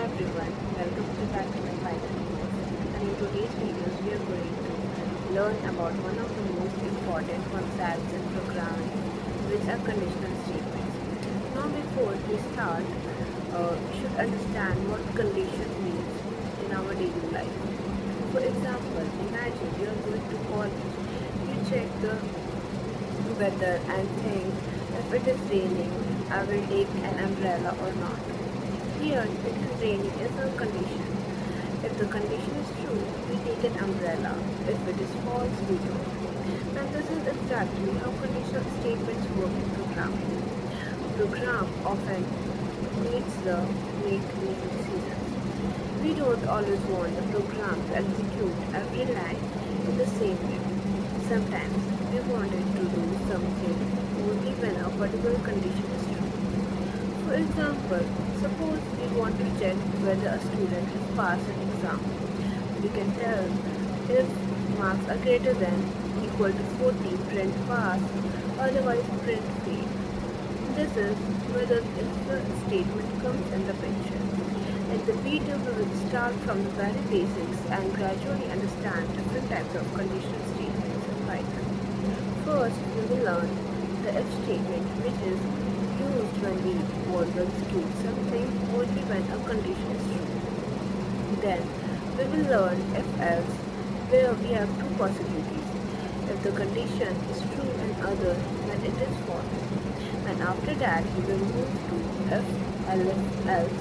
everyone, welcome back to my Python course. And in today's videos, we are going to learn about one of the most important concepts in programming, which are conditional statements. Now, before we start, we should understand what condition means in our daily life. For example, imagine you are going to college. You check the weather and think if it is raining, I will take an umbrella or not. Here, it is raining is a condition. If the condition is true, we take an umbrella. If it is false, we don't. And this is exactly how conditional statements work in programming. Program often needs the make decisions. We don't always want the program to execute every line in the same way. Sometimes we want it to do something only when a particular condition is true. For example, suppose we want to check whether a student has passed an exam. We can tell if marks are greater than equal to 40, print pass, otherwise print fail. This is whether if the statement comes in the picture. In the video, we will start from the very basics and gradually understand different types of conditional statements in Python. First, we will learn the if statement, which is used when we want to execute something only when a condition is true. Then, we will learn if else, where we have two possibilities. If the condition is true and other, then it is false. And after that, we will move to if else,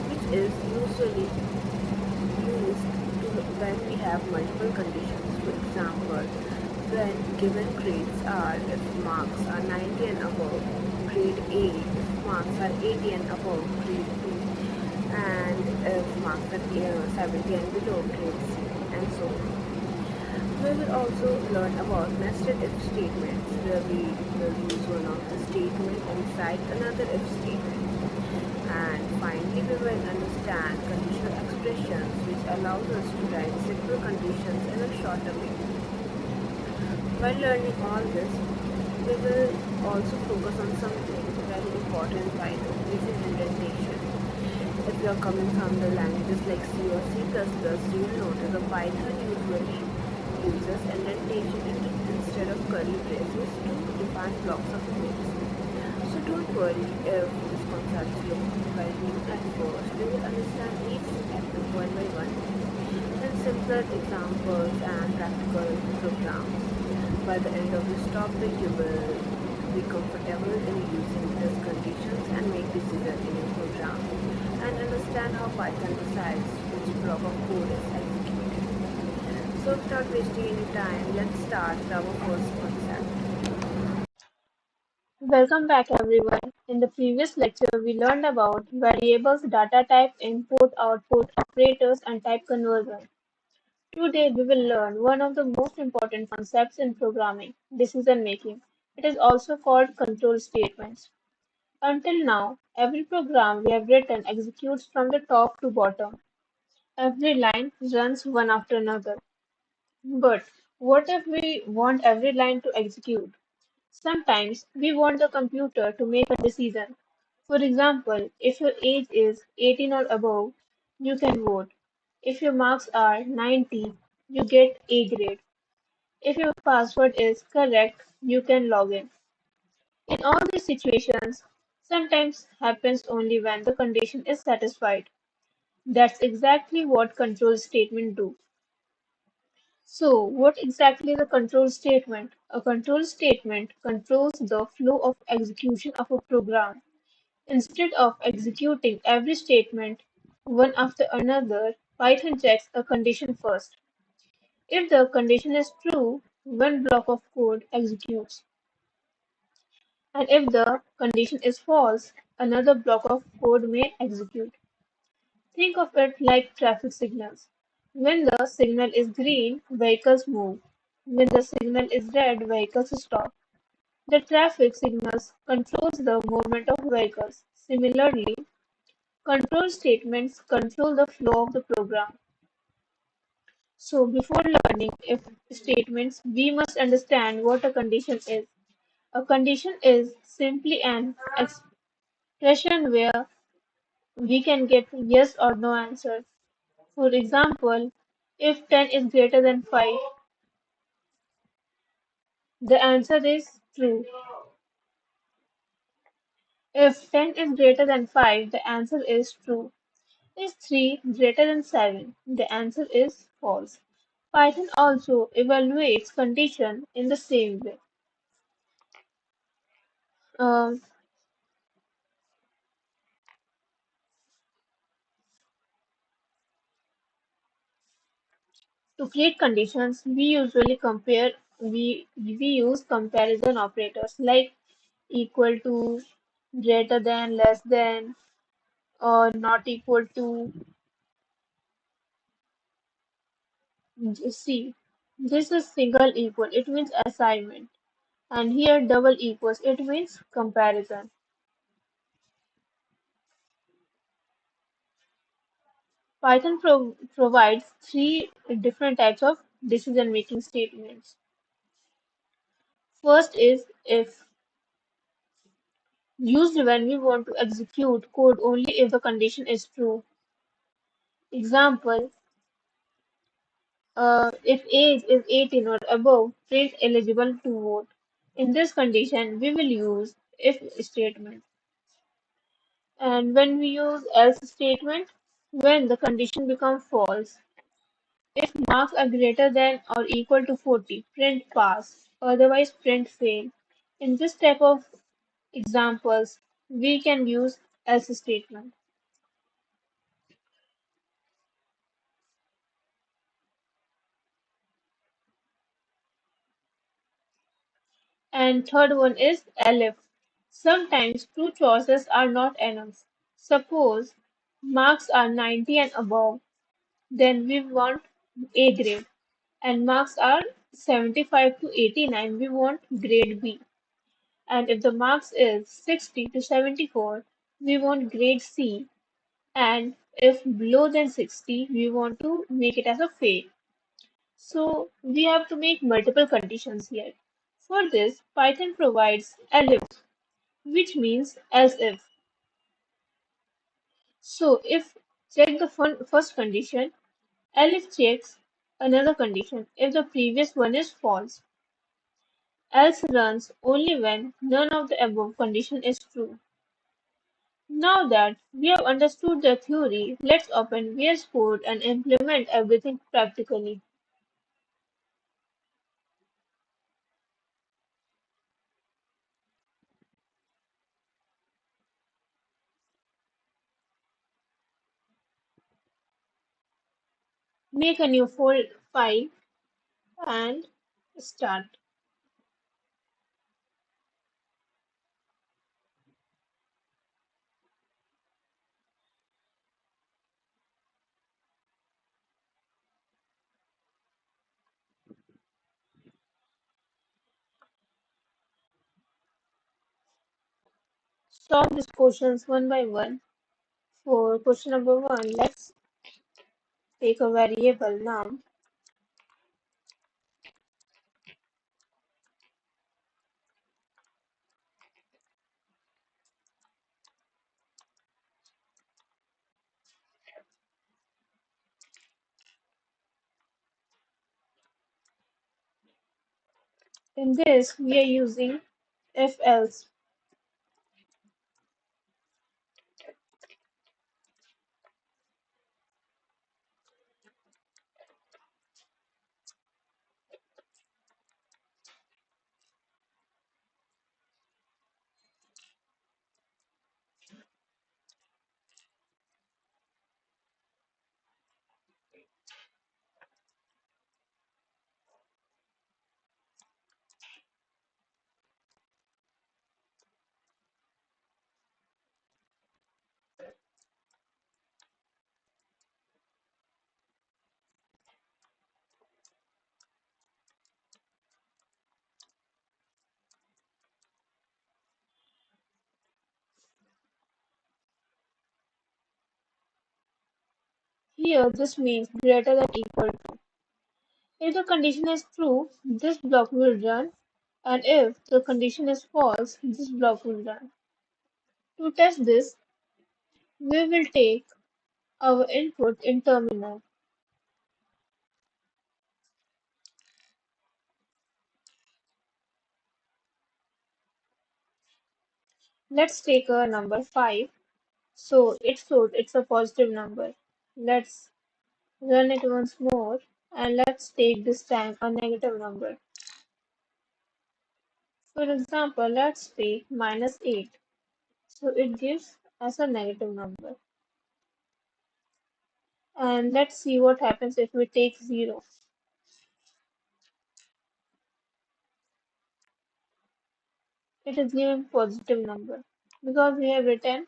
which is usually used when we have multiple conditions. For example, when given grades are if marks are 90 and above, grade A, if marks are 80 and above, grade B, and if marks are 70 and below, grade C, and so on. We will also learn about nested if statements, where we will use one of the statement inside another if statement. And finally, we will understand conditional expressions, which allows us to write simple conditions in a shorter way. While learning all this, we will also focus on something very important in Python, which is indentation. If you are coming from the languages like C or C++, you will notice that Python usually uses indentation instead of curly braces to define blocks of codes. So don't worry if this concept looks very new at first. We will understand each step one by one in simpler examples and practical programs. By the end of this topic, you will be comfortable in using these conditions and make decisions in your program and understand how Python decides which block of code is executed. So without wasting any time, let's start with our first concept. Welcome back everyone. In the previous lecture, we learned about variables, data type, input, output, operators, and type conversion. Today, we will learn one of the most important concepts in programming, decision making. It is also called control statements. Until now, every program we have written executes from the top to bottom. Every line runs one after another. But what if we want every line to execute? Sometimes we want the computer to make a decision. For example, if your age is 18 or above, you can vote. If your marks are 90, you get A grade. If your password is correct, you can log in. In all these situations, sometimes happens only when the condition is satisfied. That's exactly what control statements do. So, what exactly is a control statement? A control statement controls the flow of execution of a program. Instead of executing every statement one after another, Python checks a condition first. If the condition is true, one block of code executes. And if the condition is false, another block of code may execute. Think of it like traffic signals. When the signal is green, vehicles move. When the signal is red, vehicles stop. The traffic signals controls the movement of vehicles. Similarly, control statements control the flow of the program. So before learning if statements, we must understand what a condition is. A condition is simply an expression we can get yes or no answer. For example, if 10 is greater than 5, the answer is true. If 10 is greater than 5, the answer is true. Is 3 greater than 7? The answer is false. Python also evaluates condition in the same way. Um, to create conditions, we use comparison operators like equal to, greater than, less than, or not equal to. See, this is single equal, it means assignment, and here double equals, it means comparison. Python provides three different types of decision-making statements. First is if, used when we want to execute code only if the condition is true. Example, if age is 18 or above, print eligible to vote. In this condition, we will use if statement. And when we use else statement, when the condition becomes false, if marks are greater than or equal to 40, print pass, otherwise print fail. In this type of examples, we can use else statement. And third one is elif. Sometimes two choices are not enough. Suppose marks are 90 and above, then we want A grade, and marks are 75 to 89, we want grade B. And if the marks is 60 to 74, we want grade C. And if below than 60, we want to make it as a fail. So we have to make multiple conditions here. For this, Python provides elif, which means as if. So if check the first condition, elif checks another condition if the previous one is false. Else runs only when none of the above condition is true. Now that we have understood the theory, let's open VS Code and implement everything practically. Make a new file and start. Solve these questions one by one. For question number one, let's take a variable num. In this, we are using if else. Here, this means greater than equal to. If the condition is true, this block will run, and if the condition is false, this block will run. To test this, We will take our input in terminal. Let's take a number 5. So it shows it's a positive number. Let's run it once more and let's take this time a negative number. For example, let's take -8. So it gives us a negative number. And let's see what happens if we take 0. It is giving positive number because we have written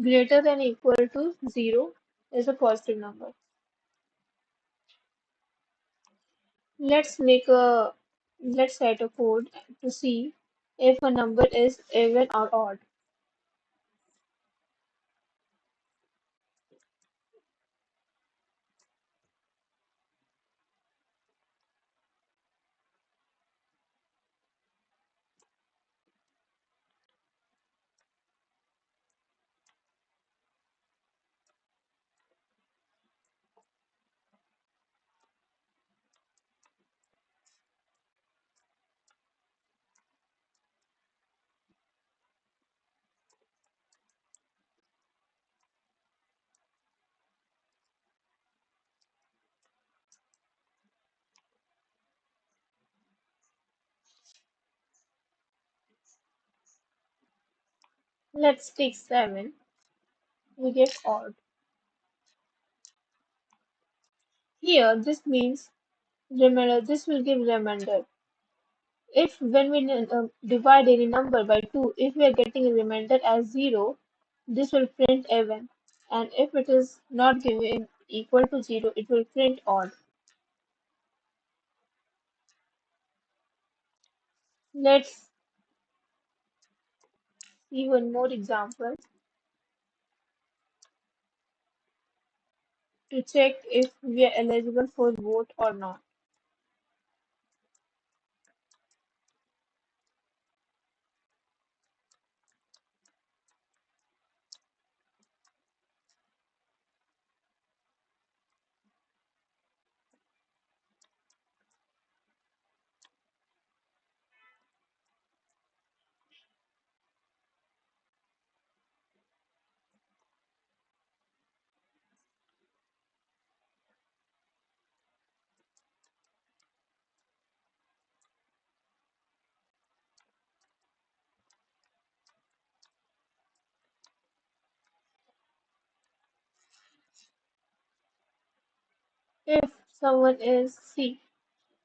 greater than equal to 0 is a positive number. Let's make a let's write a code to see if a number is even or odd. Let's take 7, we get odd. Here this means remainder, this will give remainder. If when we divide any number by 2, if we are getting a remainder as 0, this will print even. And if it is not giving equal to 0, it will print odd. Let's see one more example to check if we are eligible for vote or not. If someone is C,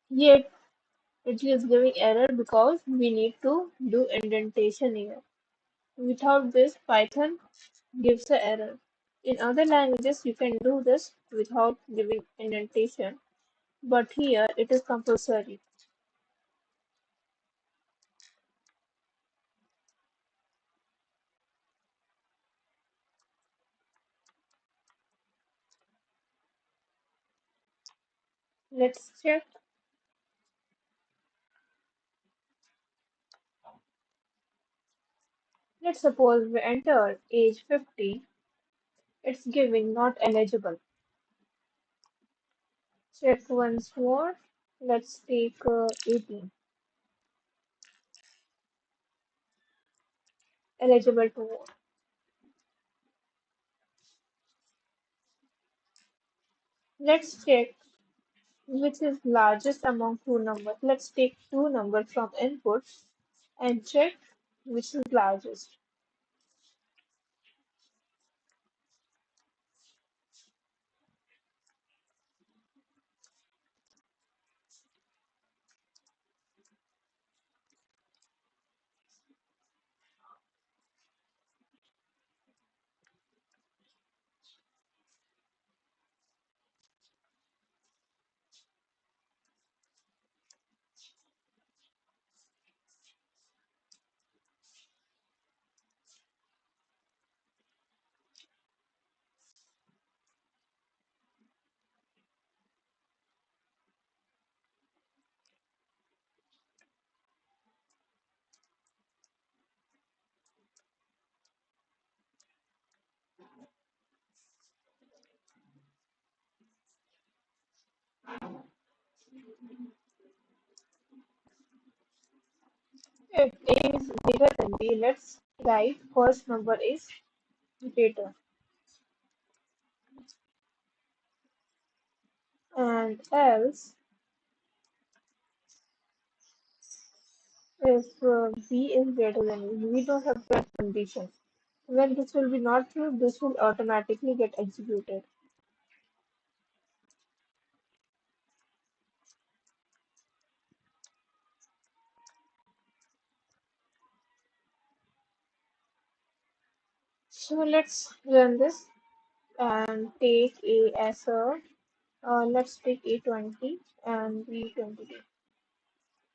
yet it is giving error because we need to do indentation here. Without this, Python gives an error. In other languages, you can do this without giving indentation, but here it is compulsory. Let's check. Let's suppose we enter age 50, it's giving not eligible. Check once more. Let's take 18, eligible to vote. Let's check which is largest among two numbers. Let's take two numbers from input and check which is largest. Okay, let's write first number is greater and else if B is greater than A. We don't have that condition. When this will be not true, this will automatically get executed. So let's run this and take A as a, let's take A20 and B22.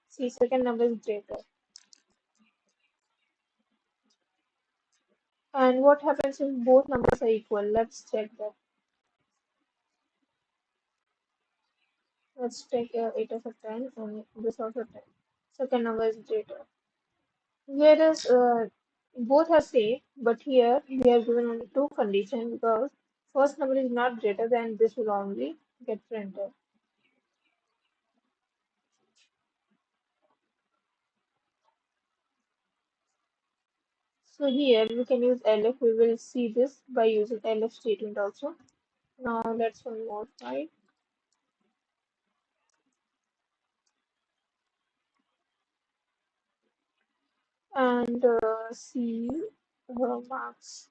See, second number is greater. And what happens if both numbers are equal? Let's check that. Let's take 8 as a 10 and this also 10. Second number is greater. Whereas both are same, but here we are given only two conditions because first number is not greater than this will only get printed. So here we can use elif. We will see this by using elif statement also. Now let's one more slide and see marks.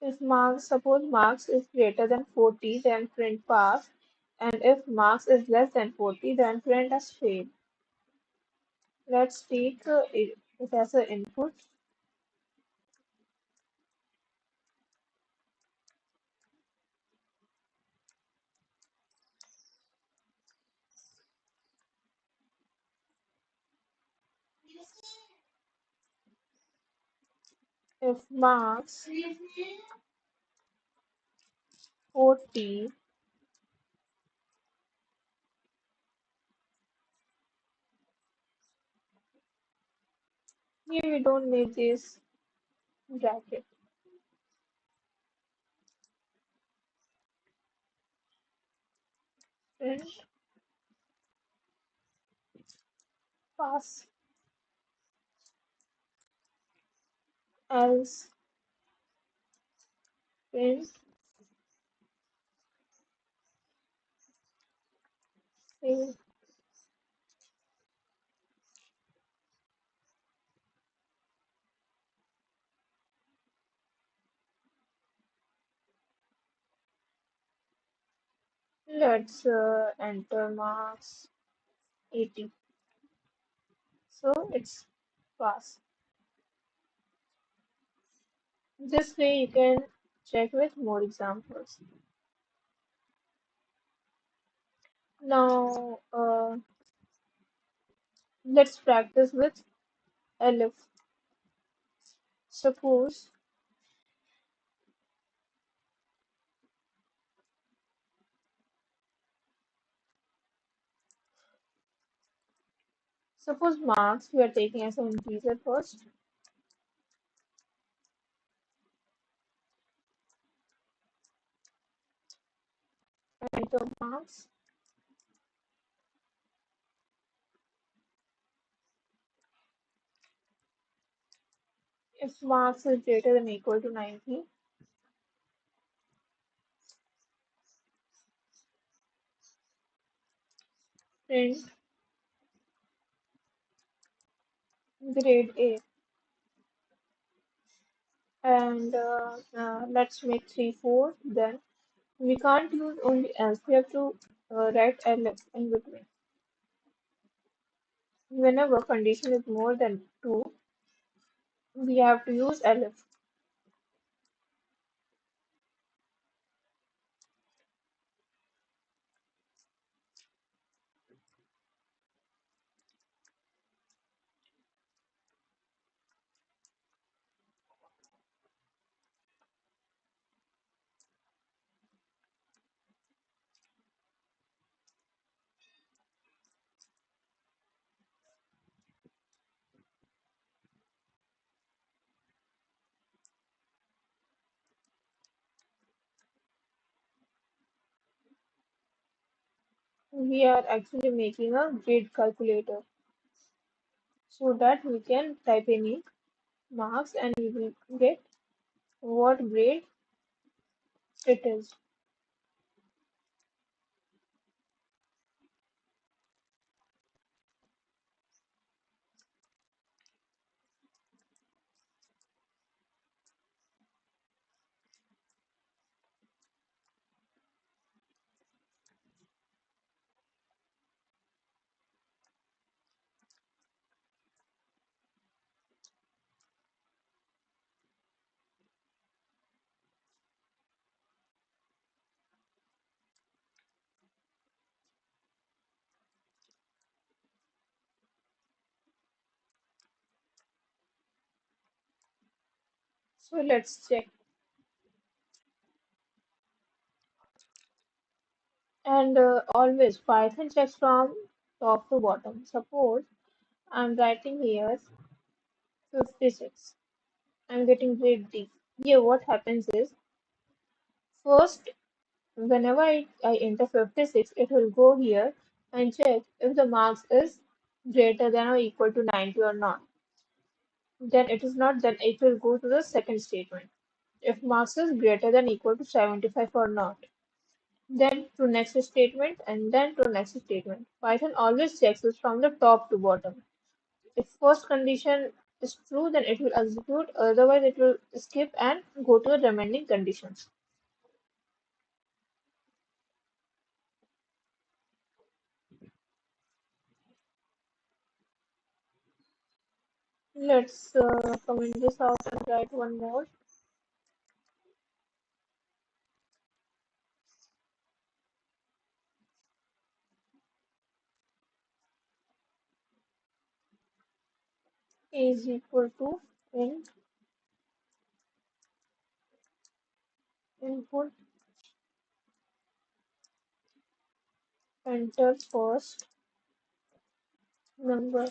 If marks, suppose marks is greater than 40, then print pass, and if marks is less than 40, then print as fail. Let's take it as an input. If marks 40, here we don't need this bracket. Print pass, else print fail. Let's enter marks 80. So it's pass. This way you can check with more examples. Now let's practice with elif. Suppose suppose marks we are taking as an integer first. Enter marks. If marks is greater than or equal to 90, print grade A. And let's make 3, 4. Then we can't use only else. We have to write elif in between. Whenever condition is more than 2, we have to use elif. We are actually making a grade calculator so that we can type any. marks and we will get what grade it is. So let's check. And always Python checks from top to bottom. Suppose I'm writing here 56. I'm getting grade D. Here what happens is first whenever I enter 56, it will go here and check if the marks is greater than or equal to 90 or not. Then it is not, then it will go to the second statement. If marks is greater than equal to 75 or not. Then to next statement and then to next statement. Python always checks this from the top to bottom. If first condition is true, then it will execute, otherwise it will skip and go to the remaining conditions. Let's comment this out and write one more. A is equal to int input enter first number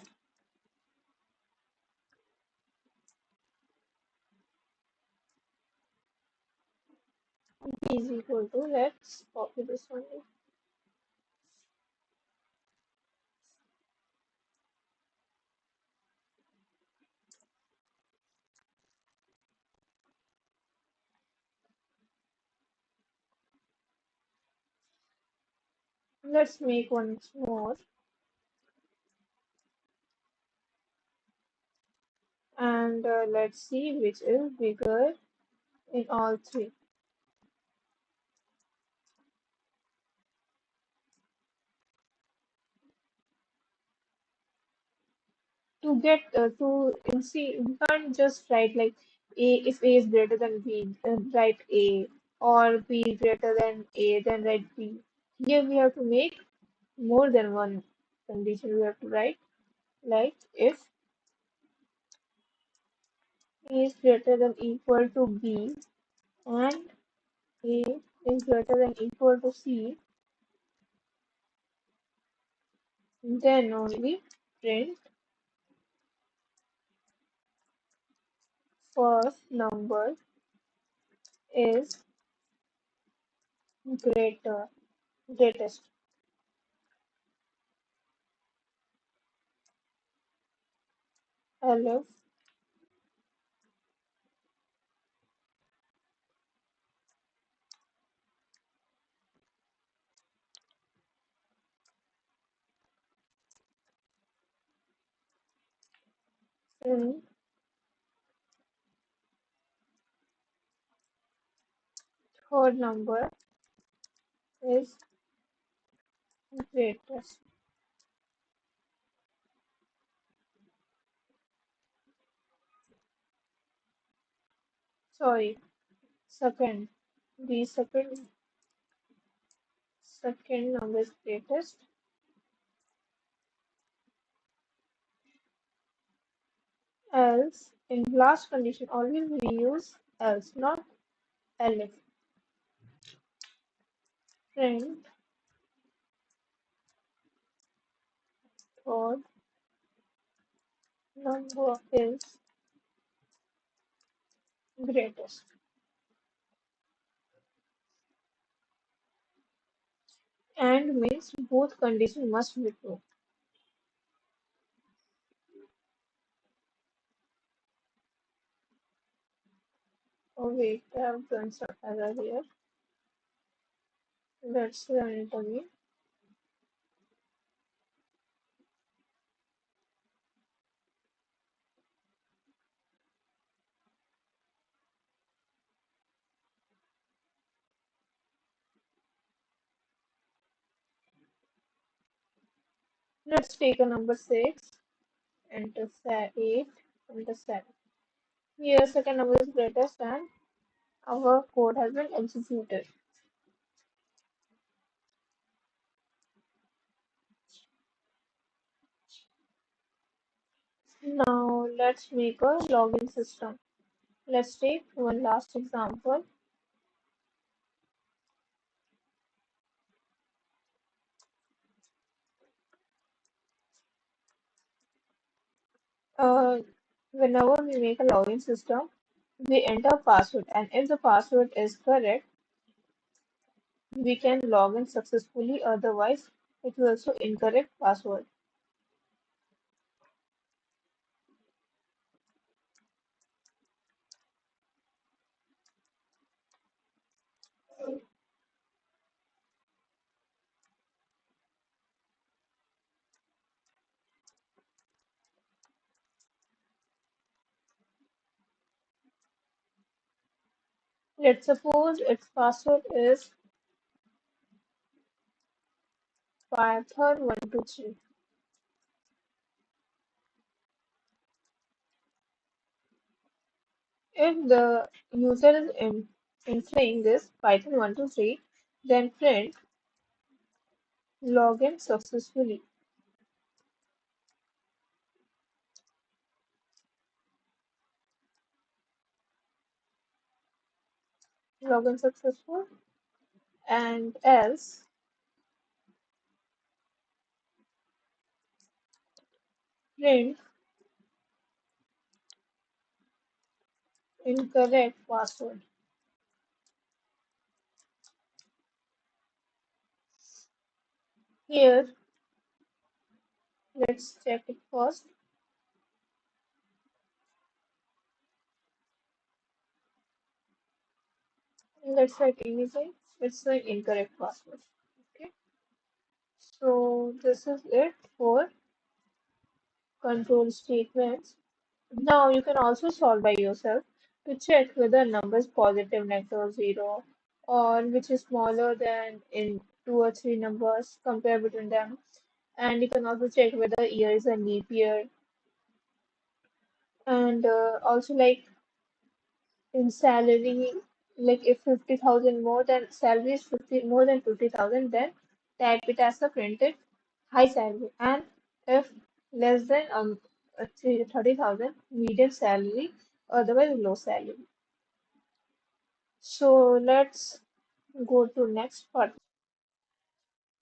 b is equal to, let's copy this one. Let's make one more and let's see which is bigger in all three. To get to in see, we can't just write like a, if a is greater than b, write a, or b greater than a, then write b. Here we have to make more than one condition. We have to write like if a is greater than equal to b and a is greater than equal to c, then only print first number is greater greatest. Elif in third number is greatest. Sorry, second. The second number is greatest. Else, in last condition, always we use else, not elif. Print third number is greatest. And means both condition must be true. Wait, I've done some error here. Let's run it again. Let's take a number 6, enter 8, enter 7. Here, second number is greatest and our code has been executed. Now, let's make a login system. Let's take one last example. Uh, Whenever we make a login system, we enter password, and if the password is correct, we can log in successfully. Otherwise, it will also incorrect password. Let's suppose its password is Python123. If the user is entering this Python123, then print login successfully. Login successful, and else print incorrect password. Here, let's check it first. Let's write anything. It's an incorrect password. Okay. So this is it for control statements. Now you can also solve by yourself to check whether a number is positive, negative, or zero, or which is smaller than in two or three numbers, compare between them. And you can also check whether year is a leap year. And also like in salary, like if 50,000 more than salary is 50 more than 50,000, then type it as a printed high salary. And if less than 30,000, medium salary, otherwise low salary. So let's go to next part.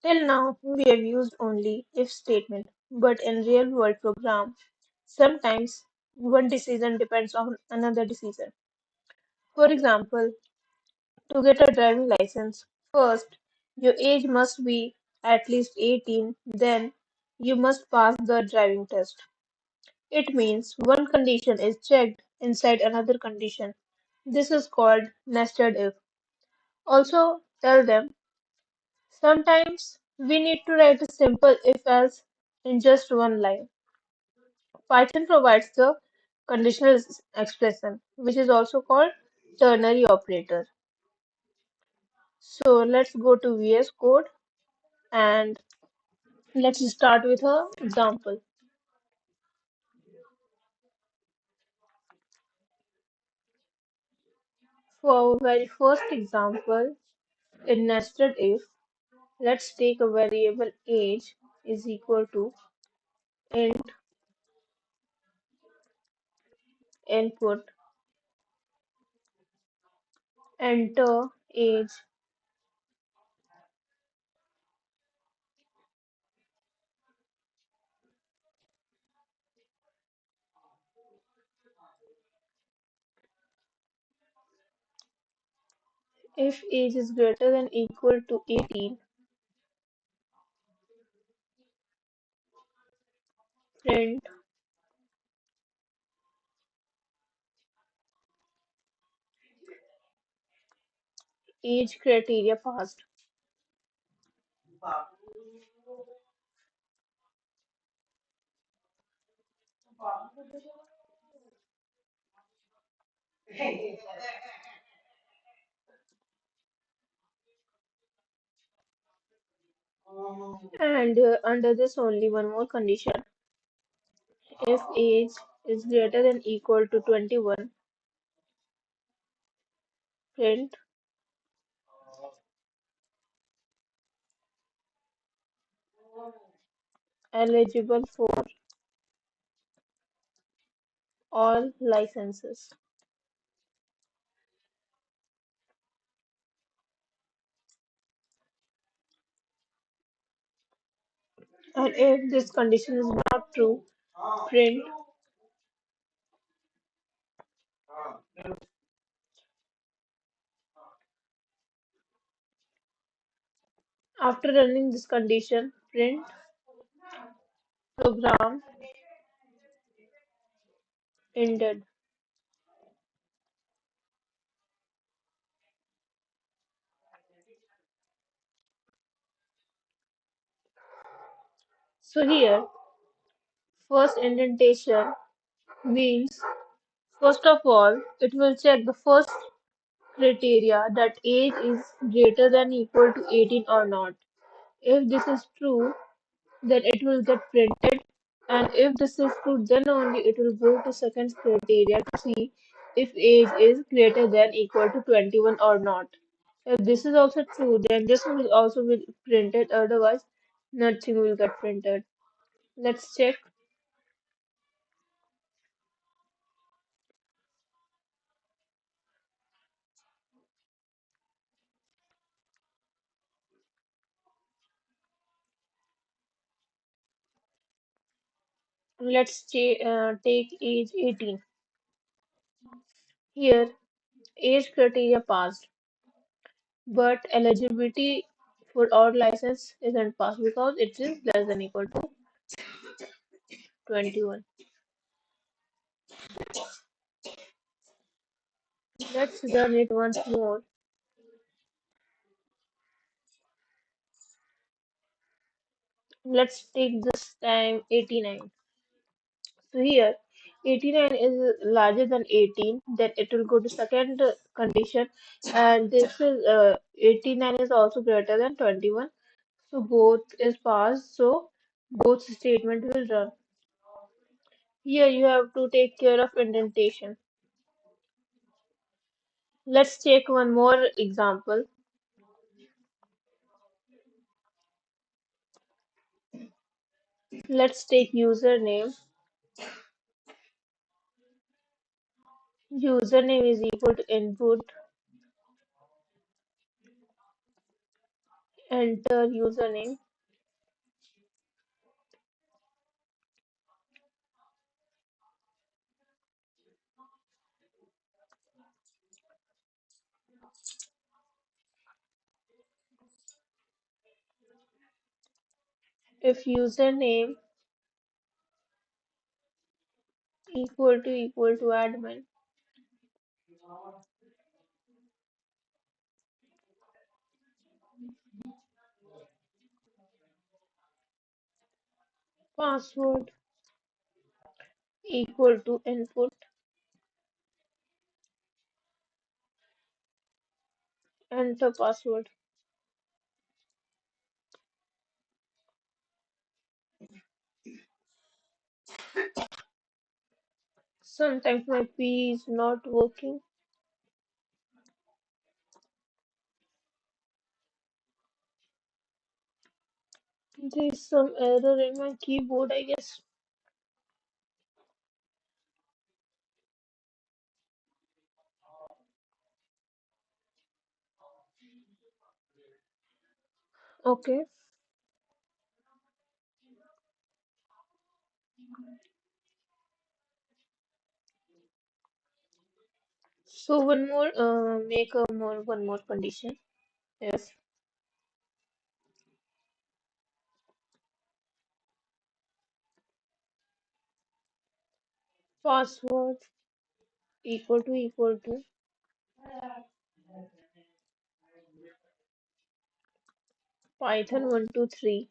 Till now, we have used only if statement, but in real world program, sometimes one decision depends on another decision. For example, to get a driving license, first, your age must be at least 18, then you must pass the driving test. It means one condition is checked inside another condition. This is called nested if. Also, tell them sometimes we need to write a simple if else in just one line. Python provides the conditional expression, which is also called ternary operator. So let's go to VS Code and let's start with a example. For our very first example, in nested if, let's take a variable age is equal to int input enter age. If age is greater than equal to 18, print age criteria passed. And under this, only one more condition. If age is greater than equal to 21, print eligible for all licenses. And if this condition is not true, print after running this condition, print program ended. So here, first indentation means first of all, it will check the first criteria that age is greater than equal to 18 or not. If this is true, then it will get printed, and if this is true, then only it will go to second criteria to see if age is greater than equal to 21 or not. If this is also true, then this will also be printed, otherwise nothing will get printed. Let's check. Take age 18. Here, age criteria passed, but eligibility for our license isn't passed because it is less than equal to 21. Let's run it once more. Let's take this time 89. So here 89 is larger than 18, then it will go to second condition, and this is 89 is also greater than 21. So both is passed, so both statement will run. Here you have to take care of indentation. Let's take one more example. Let's take username. Username is equal to input, enter username. If username equal to admin, password equal to input, enter password. Sometimes my P is not working. There's some error in my keyboard, I guess. Okay. So one more condition. If password equal to Python 123.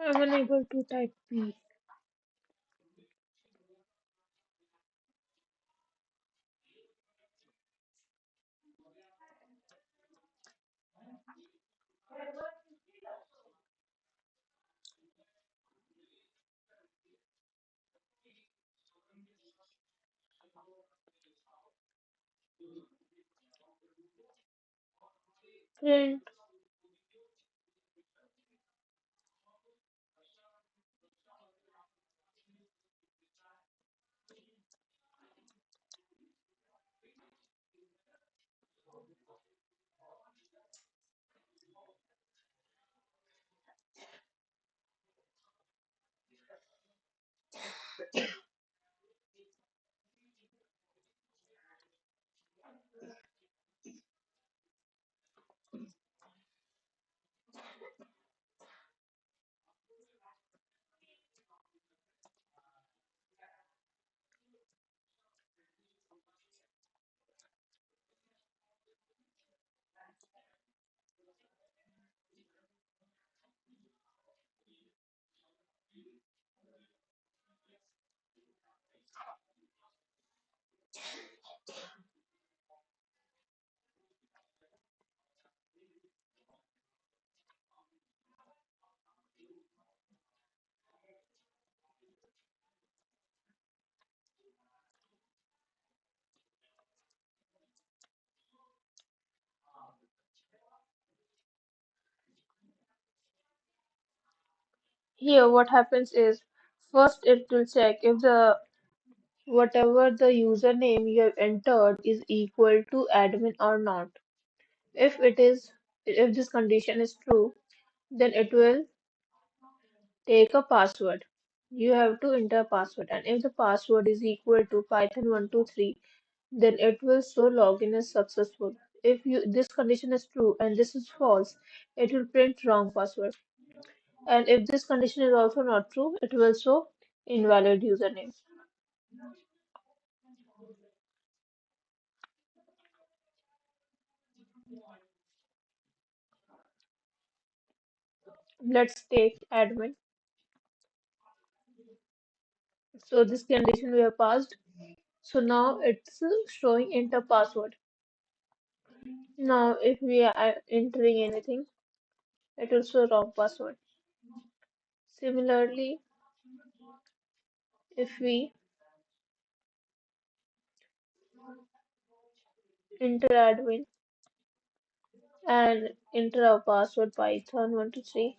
I'm unable to type P. Print. Here, what happens is first it will check if the whatever the username you have entered is equal to admin or not. If it is, if this condition is true, then it will take a password. You have to enter a password, and if the password is equal to Python 123, then it will show login is successful. If this condition is true and this is false, it will print wrong password. And if this condition is also not true, it will show invalid username. Let's take admin. So this condition we have passed. So now it's showing enter password. Now if we are entering anything, it will show wrong password. Similarly, if we enter admin and enter our password Python 123,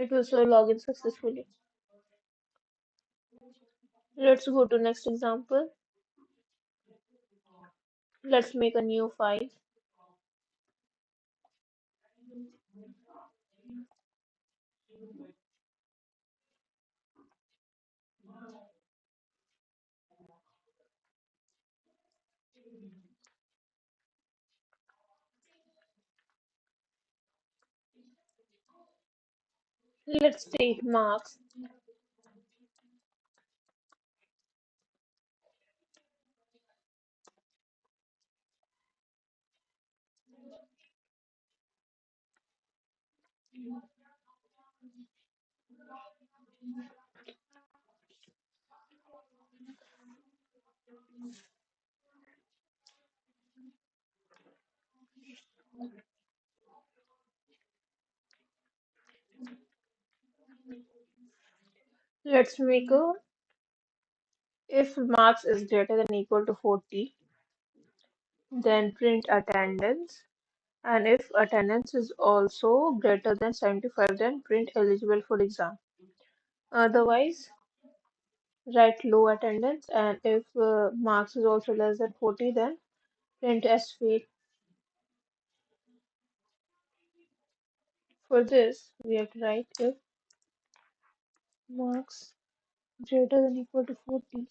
it will show login successfully. Let's go to next example. Let's make a new file. Let's take marks. Let's make a if marks is greater than equal to 40, then print attendance. And if attendance is also greater than 75, then print eligible for exam. Otherwise, write low attendance. And if marks is also less than 40, then print as fail. For this, we have to write if marks greater than equal to 40.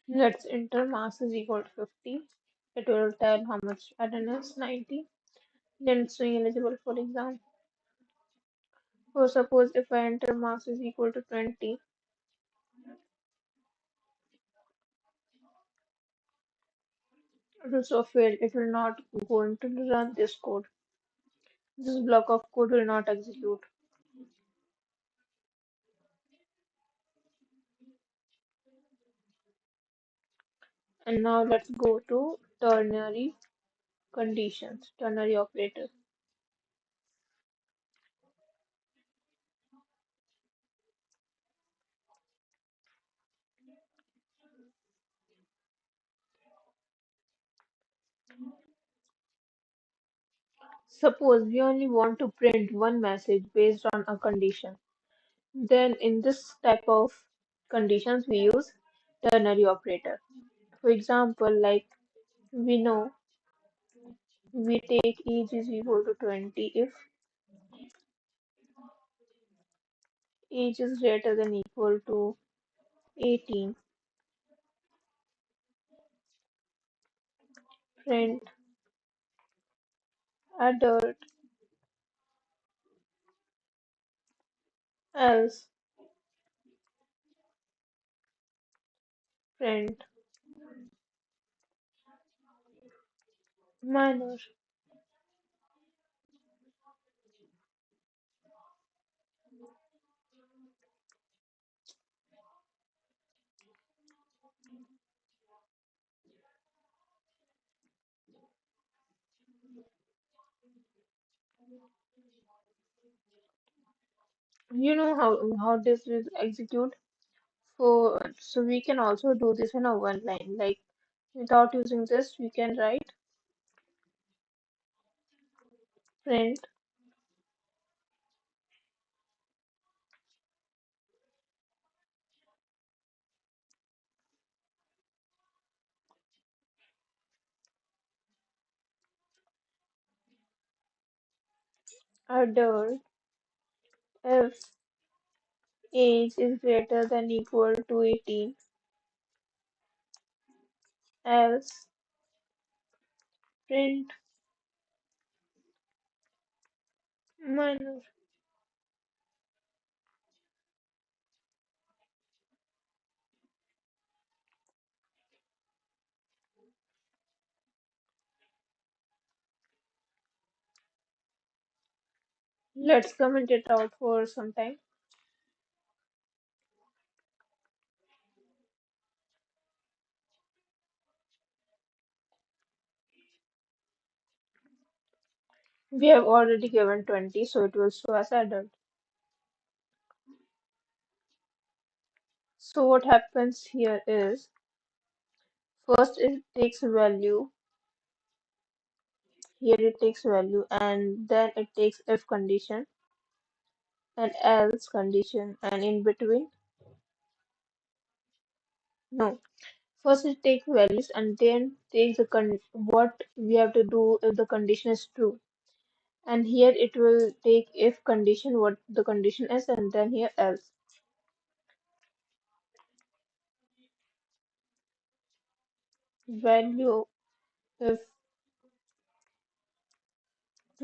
Let's enter mass is equal to 50. It will tell how much attendance 90. Then string eligible for exam. So suppose if I enter mass is equal to 20, it will so fail. It will not going to run this code. This block of code will not execute. And now let's go to ternary conditions, ternary operator. Suppose we only want to print one message based on a condition. Then in this type of conditions we use ternary operator. For example, like we know we take age is equal to 20 if age is greater than equal to 18, print adult, else print minor. You know how this is execute? So we can also do this in a one line. Like without using this, we can write print adult if age is greater than equal to 18, else print minor. Let's comment it out for some time. We have already given 20, so it will show as adult. So what happens here is first it takes value here it takes value and then it takes if condition and else condition and in between no. First it takes values and then takes the what we have to do if the condition is true. And here it will take if condition what the condition is and then here else. Value if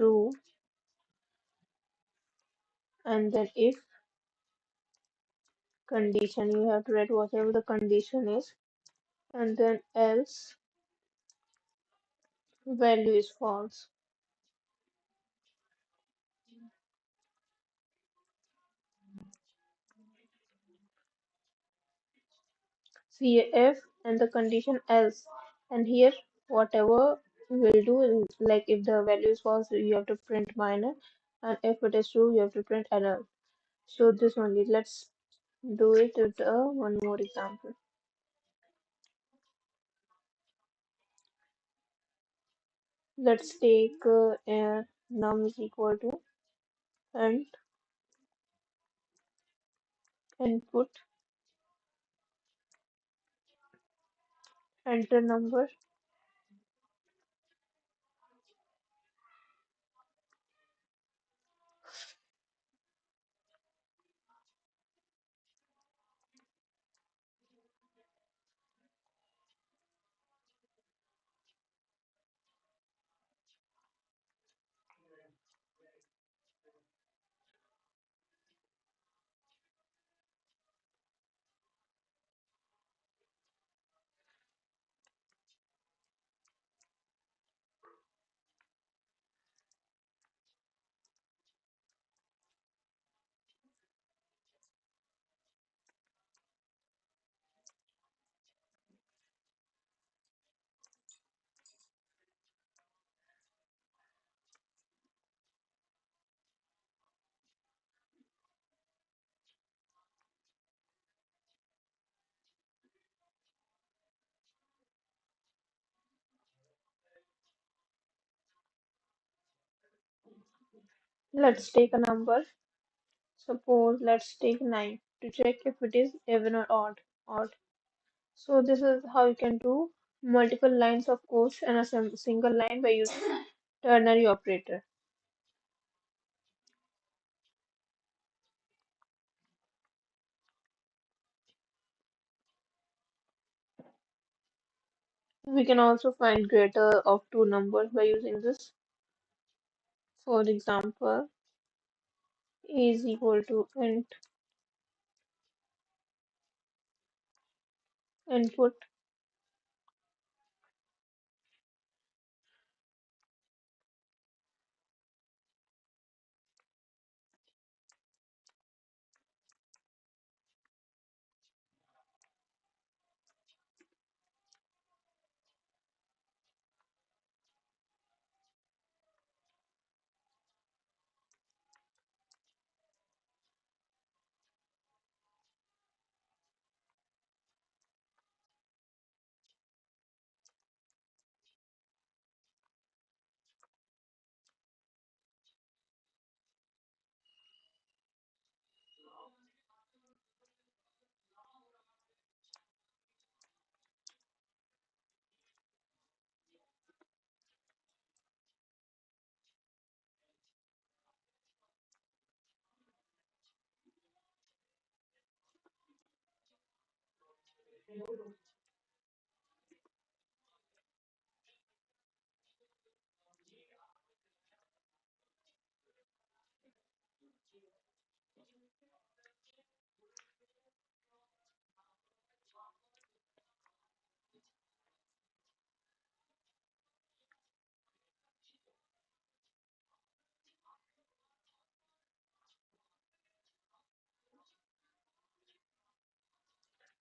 true and then if condition you have to write whatever the condition is and then else value is false. See if and the condition else and here whatever will do is like if the value is false you have to print minor and if it is true you have to print error. So this only let's do it with one more example. Let's take num is equal to and input enter number. Let's take a number. Suppose let's take 9 to check if it is even or odd. Odd. So this is how you can do multiple lines of code and a single line by using ternary operator. We can also find greater of two numbers by using this. For example, a is equal to int input.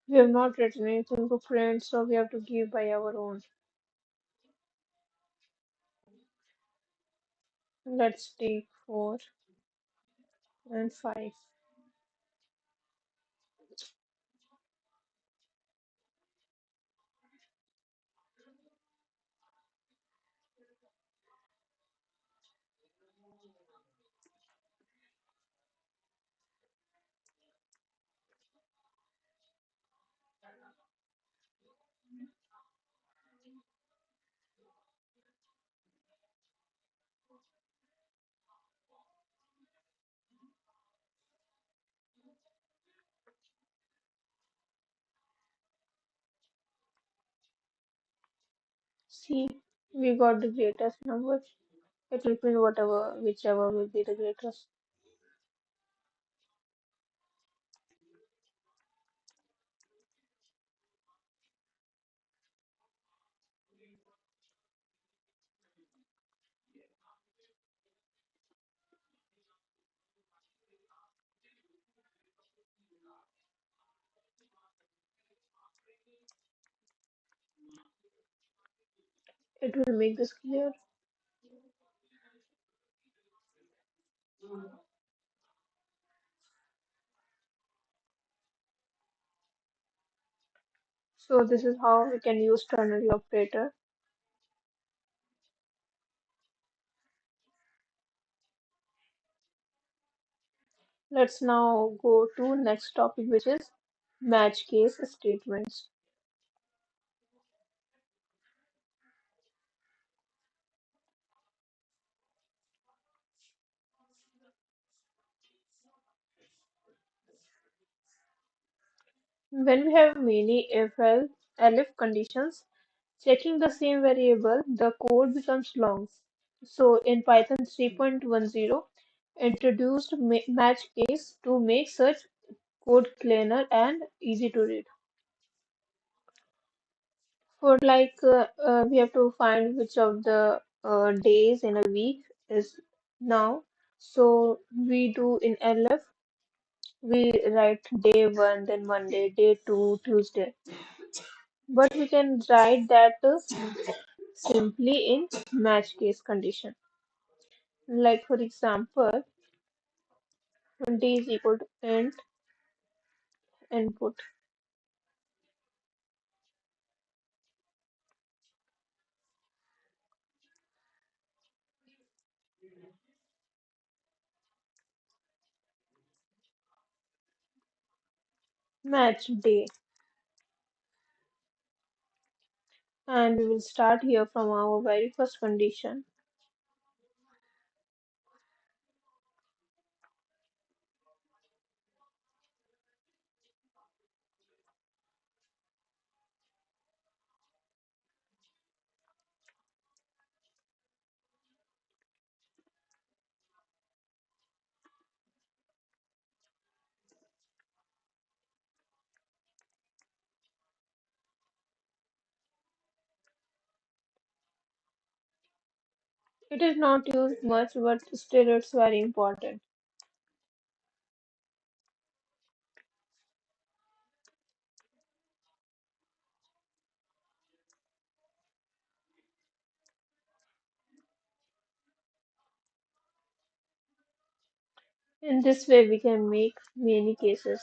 We have not written anything to print, so we have to give by our own. Let's take 4 and 5. See, we got the greatest number. It will print whatever, whichever will be the greatest. It will make this clear. So this is how we can use ternary operator. Let's now go to next topic, which is match case statements. When we have many if conditions, checking the same variable, the code becomes long. So in Python 3.10, introduced match case to make such code cleaner and easy to read. For we have to find which of the days in a week is now. So we do in LF, we write day one, then Monday, day two, Tuesday. But we can write that simply in match case condition. Like for example, when d is equal to int input match day, and we will start here from our very first condition. It is not used much, but still it's very important. In this way, we can make many cases.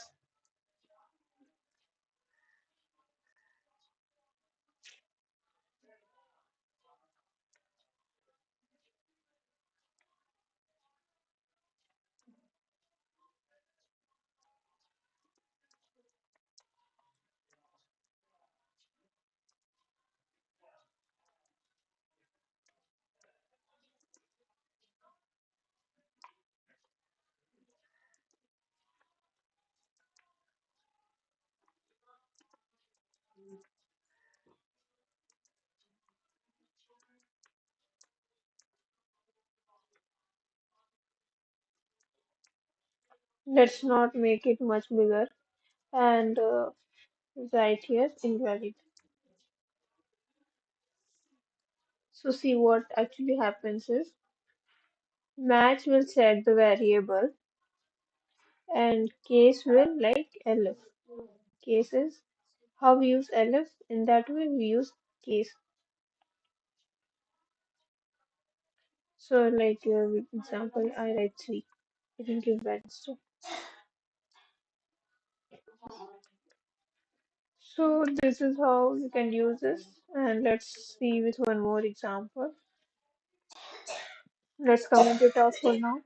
Let's not make it much bigger and write here invalid. So see what actually happens is match will set the variable and case will like elif. Cases, how we use elif, in that way we use case. So with example, I write 3. It will give that instead. So this is how you can use this, and let's see with one more example. Let's comment it out for now.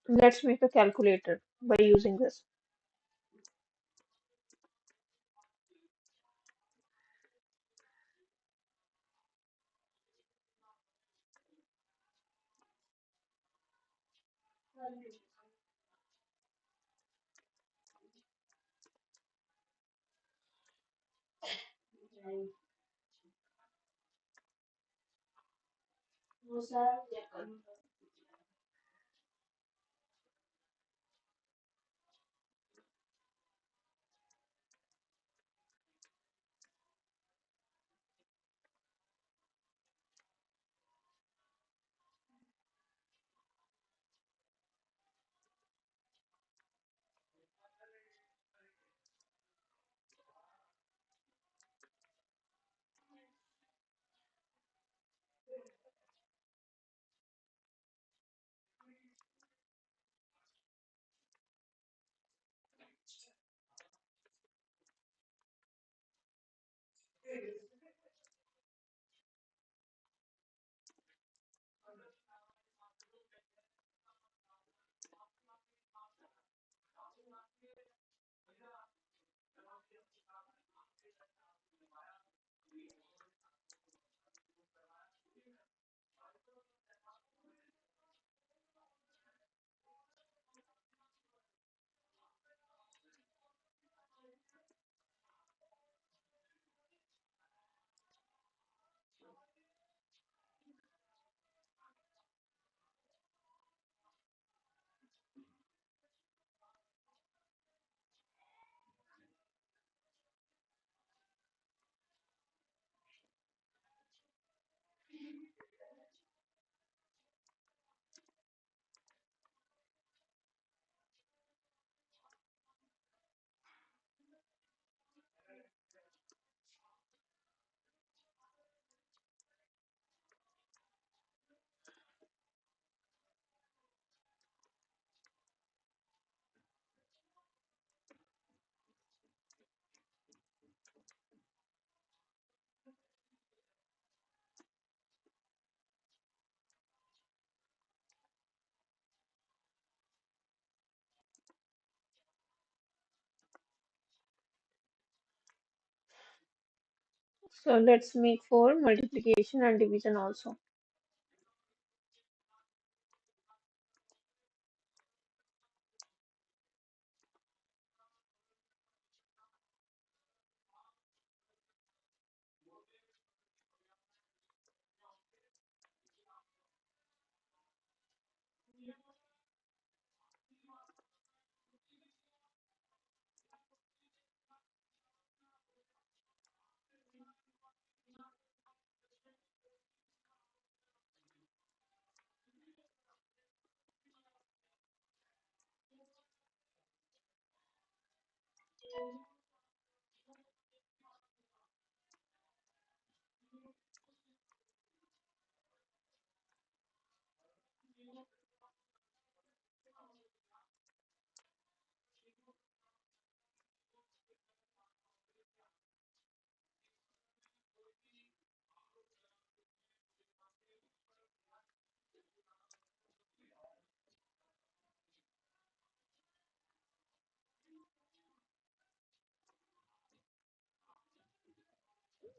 Let's make a calculator by using this. So let's make for multiplication and division also.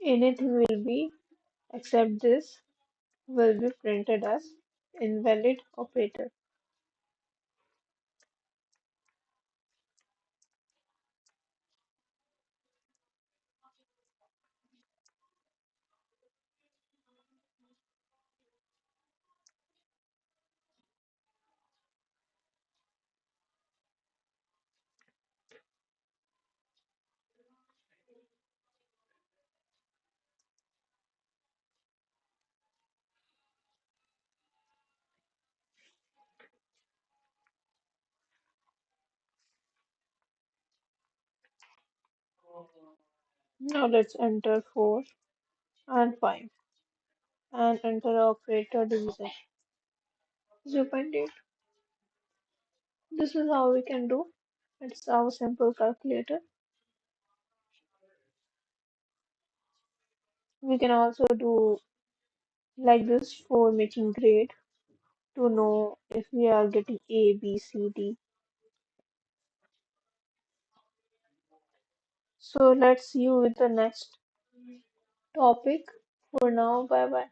Anything will be except this will be printed as invalid operator. Now let's enter 4 and 5 and enter operator division 0.8. This is how we can do. It's our simple calculator. We can also do like this for making grade to know if we are getting A, B, C, D. So let's see you with the next topic. For now, bye bye.